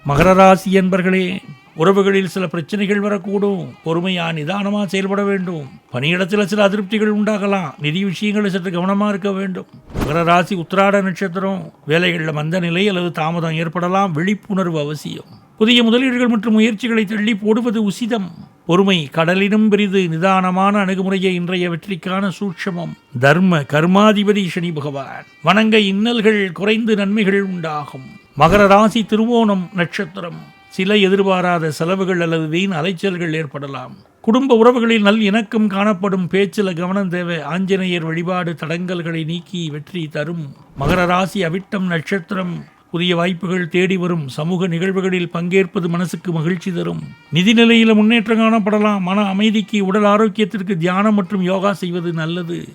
மகர ராசி என்பர்களே, உறவுகளில் சில பிரச்சனைகள் வரக்கூடும். பொறுமையா நிதானமா செயல்பட வேண்டும். பணியிடத்தில் சில அதிருப்திகள் உண்டாகலாம். நிதி விஷயங்களை சற்று கவனமா இருக்க வேண்டும். மகர ராசி உத்திராட நட்சத்திரம். வேலைகளில் மந்த நிலை அல்லது தாமதம் ஏற்படலாம். விழிப்புணர்வு அவசியம். புதிய முதலீடுகள் மற்றும் முயற்சிகளை தள்ளி போடுவது உசிதம். பொறுமை கடலினும் பெரிது. நிதானமான அணுகுமுறையை இன்றைய வெற்றிக்கான சூட்சமம். தர்ம கர்மாதிபதி சனி பகவான். வணங்க இன்னல்கள் குறைந்து நன்மைகள் உண்டாகும். மகர ராசி திருவோணம் நட்சத்திரம். சில எதிர்பாராத செலவுகள் அல்லது வீண் அலைச்சல்கள் ஏற்படலாம். குடும்ப உறவுகளில் நல் இணக்கம் காணப்படும். பேச்சில் கவனம் தேவை. ஆஞ்சநேயர் வழிபாடு தடங்கல்களை நீக்கி வெற்றி தரும். மகர ராசி அவிட்டம் நட்சத்திரம். புதிய வாய்ப்புகள் தேடி வரும். சமூக நிகழ்வுகளில் பங்கேற்பது மனசுக்கு மகிழ்ச்சி தரும். நிதி நிலையில் முன்னேற்றம் காணப்படலாம். மன அமைதிக்கு, உடல் ஆரோக்கியத்திற்கு தியானம் மற்றும் யோகா செய்வது நல்லது.